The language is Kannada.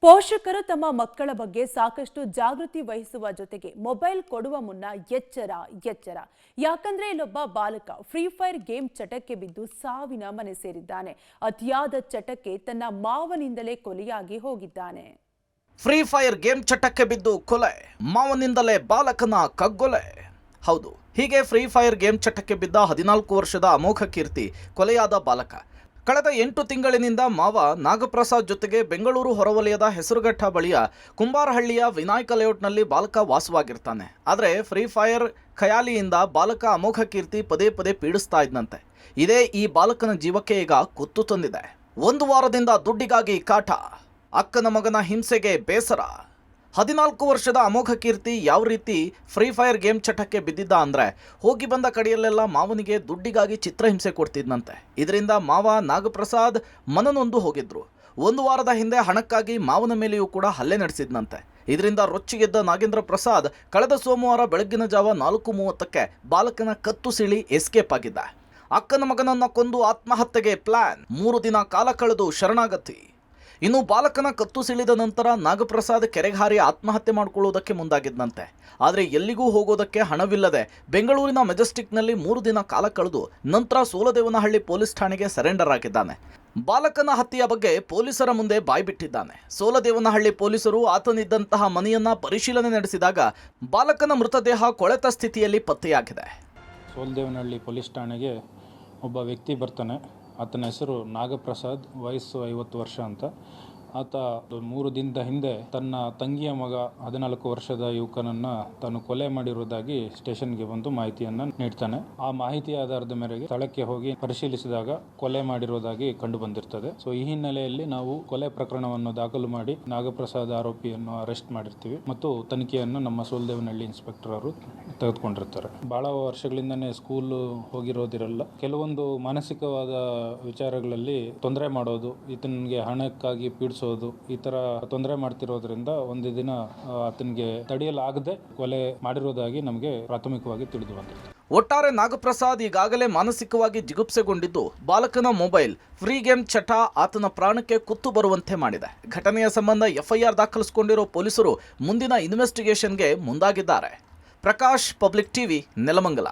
ಪೋಷಕರು ತಮ್ಮ ಮಕ್ಕಳ ಬಗ್ಗೆ ಸಾಕಷ್ಟು ಜಾಗೃತಿ ವಹಿಸುವ ಜೊತೆಗೆ ಮೊಬೈಲ್ ಕೊಡುವ ಮುನ್ನ ಎಚ್ಚರ. ಯಾಕಂದ್ರೆ ಇಲ್ಲೊಬ್ಬ ಬಾಲಕ ಫ್ರೀ ಫೈರ್ ಗೇಮ್ ಚಟಕ್ಕೆ ಬಿದ್ದು ಸಾವಿನ ಮನೆ ಸೇರಿದ್ದಾನೆ. ಅತಿಯಾದ ಚಟಕ್ಕೆ ತನ್ನ ಮಾವನಿಂದಲೇ ಕೊಲೆಯಾಗಿ ಹೋಗಿದ್ದಾನೆ. ಫ್ರೀ ಫೈರ್ ಗೇಮ್ ಚಟಕ್ಕೆ ಬಿದ್ದು ಕೊಲೆ, ಮಾವನಿಂದಲೇ ಬಾಲಕನ ಕಗ್ಗೊಲೆ. ಹೌದು, ಹೀಗೆ ಫ್ರೀ ಫೈರ್ ಗೇಮ್ ಚಟಕ್ಕೆ ಬಿದ್ದ 14 ವರ್ಷದ ಅಮೋಘ ಕೀರ್ತಿ ಕೊಲೆಯಾದ ಬಾಲಕ. ಕಳೆದ 8 ತಿಂಗಳಿನಿಂದ ಮಾವ ನಾಗಪ್ರಸಾದ್ ಜೊತೆಗೆ ಬೆಂಗಳೂರು ಹೊರವಲಯದ ಹೆಸರುಘಟ್ಟ ಬಳಿಯ ಕುಂಬಾರಹಳ್ಳಿಯ ವಿನಾಯಕ ಲೇಔಟ್ನಲ್ಲಿ ಬಾಲಕ ವಾಸವಾಗಿರ್ತಾನೆ. ಆದರೆ ಫ್ರೀ ಫೈರ್ ಖಯಾಲಿಯಿಂದ ಬಾಲಕ ಅಮೋಘ ಕೀರ್ತಿ ಪದೇ ಪದೇ ಪೀಡಿಸ್ತಾ ಇದ್ದಂತೆ. ಇದೇ ಈ ಬಾಲಕನ ಜೀವಕ್ಕೆ ಈಗ ಕುತ್ತು ತಂದಿದೆ. 1 ವಾರದಿಂದ ದುಡ್ಡಿಗಾಗಿ ಕಾಟ, ಅಕ್ಕನ ಮಗನ ಹಿಂಸೆಗೆ ಬೇಸರ. 14 ವರ್ಷದ ಅಮೋಘ ಕೀರ್ತಿ ಯಾವ ರೀತಿ ಫ್ರೀ ಫೈರ್ ಗೇಮ್ ಚಟಕ್ಕೆ ಬಿದ್ದಿದ್ದ ಅಂದರೆ, ಹೋಗಿ ಬಂದ ಕಡೆಯಲ್ಲೆಲ್ಲ ಮಾವನಿಗೆ ದುಡ್ಡಿಗಾಗಿ ಚಿತ್ರಹಿಂಸೆ ಕೊಡ್ತಿದ್ದಂತೆ. ಇದರಿಂದ ಮಾವ ನಾಗಪ್ರಸಾದ್ ಮನನೊಂದು ಹೋಗಿದ್ರು. 1 ವಾರದ ಹಿಂದೆ ಹಣಕ್ಕಾಗಿ ಮಾವನ ಮೇಲೆಯೂ ಕೂಡ ಹಲ್ಲೆ ನಡೆಸಿದ್ನಂತೆ. ಇದರಿಂದ ರೊಚ್ಚಿಗೆದ್ದ ನಾಗೇಂದ್ರ ಪ್ರಸಾದ್ ಕಳೆದ ಸೋಮವಾರ ಬೆಳಗ್ಗಿನ ಜಾವ 4:30ಕ್ಕೆ ಬಾಲಕನ ಕತ್ತು ಸಿಳಿ ಎಸ್ಕೇಪ್ ಆಗಿದ್ದ. ಅಕ್ಕನ ಮಗನನ್ನ ಕೊಂದು ಆತ್ಮಹತ್ಯೆಗೆ ಪ್ಲಾನ್, 3 ದಿನ ಕಾಲ ಕಳೆದು ಶರಣಾಗತಿ. ಇನ್ನು ಬಾಲಕನ ಕತ್ತು ಸಿಳಿದ ನಂತರ ನಾಗಪ್ರಸಾದ್ ಕೆರೆಗೆ ಹಾರಿ ಆತ್ಮಹತ್ಯೆ ಮಾಡಿಕೊಳ್ಳುವುದಕ್ಕೆ ಮುಂದಾಗಿದ್ದಂತೆ. ಆದರೆ ಎಲ್ಲಿಗೂ ಹೋಗೋದಕ್ಕೆ ಹಣವಿಲ್ಲದೆ ಬೆಂಗಳೂರಿನ ಮೆಜೆಸ್ಟಿಕ್ನಲ್ಲಿ 3 ದಿನ ಕಾಲ ಕಳೆದು ನಂತರ ಸೋಲದೇವನಹಳ್ಳಿ ಪೊಲೀಸ್ ಠಾಣೆಗೆ ಸರೆಂಡರ್ ಆಗಿದ್ದಾನೆ. ಬಾಲಕನ ಹತ್ಯೆಯ ಬಗ್ಗೆ ಪೊಲೀಸರ ಮುಂದೆ ಬಾಯ್ಬಿಟ್ಟಿದ್ದಾನೆ. ಸೋಲದೇವನಹಳ್ಳಿ ಪೊಲೀಸರು ಆತನಿದ್ದಂತಹ ಮನೆಯನ್ನ ಪರಿಶೀಲನೆ ನಡೆಸಿದಾಗ ಬಾಲಕನ ಮೃತದೇಹ ಕೊಳೆತ ಸ್ಥಿತಿಯಲ್ಲಿ ಪತ್ತೆಯಾಗಿದೆ. ಸೋಲದೇವನಹಳ್ಳಿ ಪೊಲೀಸ್ ಠಾಣೆಗೆ ಒಬ್ಬ ವ್ಯಕ್ತಿ ಬರ್ತಾನೆ. ಆತನ ಹೆಸರು ನಾಗಪ್ರಸಾದ್, ವಯಸ್ಸು 50 ವರ್ಷ ಅಂತ. ಆತ 3 ದಿನದ ಹಿಂದೆ ತನ್ನ ತಂಗಿಯ ಮಗ 14 ವರ್ಷದ ಯುವಕನನ್ನು ತಾನು ಕೊಲೆ ಮಾಡಿರುವುದಾಗಿ ಸ್ಟೇಷನ್ಗೆ ಬಂದು ಮಾಹಿತಿಯನ್ನು ನೀಡ್ತಾನೆ. ಆ ಮಾಹಿತಿಯ ಆಧಾರದ ಮೇರೆಗೆ ಸ್ಥಳಕ್ಕೆ ಹೋಗಿ ಪರಿಶೀಲಿಸಿದಾಗ ಕೊಲೆ ಮಾಡಿರುವುದಾಗಿ ಕಂಡು ಬಂದಿರ್ತದೆ. ಸೊ ಈ ಹಿನ್ನೆಲೆಯಲ್ಲಿ ನಾವು ಕೊಲೆ ಪ್ರಕರಣವನ್ನು ದಾಖಲು ಮಾಡಿ ನಾಗಪ್ರಸಾದ್ ಆರೋಪಿಯನ್ನು ಅರೆಸ್ಟ್ ಮಾಡಿರ್ತೀವಿ ಮತ್ತು ತನಿಖೆಯನ್ನು ನಮ್ಮ ಸೋಲದೇವನಹಳ್ಳಿ ಇನ್ಸ್ಪೆಕ್ಟರ್ ಅವರು ತೆಗೆದುಕೊಂಡಿರ್ತಾರೆ. ಬಹಳ ವರ್ಷಗಳಿಂದನೇ ಸ್ಕೂಲ್ ಹೋಗಿರೋದಿರಲ್ಲ, ಕೆಲವೊಂದು ಮಾನಸಿಕವಾದ ವಿಚಾರಗಳಲ್ಲಿ ತೊಂದರೆ ಮಾಡೋದು, ಈತನಿಗೆ ಹಣಕ್ಕಾಗಿ ಪೀಡಿಸೋದು, ಈ ತರ ತೊಂದರೆ ಮಾಡ್ತಿರೋದ್ರಿಂದ ಒಂದು ದಿನ ಆತನಿಗೆ ತಡೆಯಲಾಗದೆ ಕೊಲೆ ಮಾಡಿರೋದಾಗಿ ನಮಗೆ ಪ್ರಾಥಮಿಕವಾಗಿ ತಿಳಿದು ಬಂದಿದೆ. ಒಟ್ಟಾರೆ ನಾಗಪ್ರಸಾದ್ ಈಗಾಗಲೇ ಮಾನಸಿಕವಾಗಿ ಜಿಗುಪ್ಸೆಗೊಂಡಿದ್ದು, ಬಾಲಕನ ಮೊಬೈಲ್ ಫ್ರೀ ಗೇಮ್ ಚಟ ಆತನ ಪ್ರಾಣಕ್ಕೆ ಕುತ್ತು ಬರುವಂತೆ ಮಾಡಿದೆ. ಘಟನೆಯ ಸಂಬಂಧ FIR ದಾಖಲಿಸಿಕೊಂಡಿರೋ ಪೊಲೀಸರು ಮುಂದಿನ ಇನ್ವೆಸ್ಟಿಗೇಷನ್ಗೆ ಮುಂದಾಗಿದ್ದಾರೆ. Prakash, public TV, Nelamangala.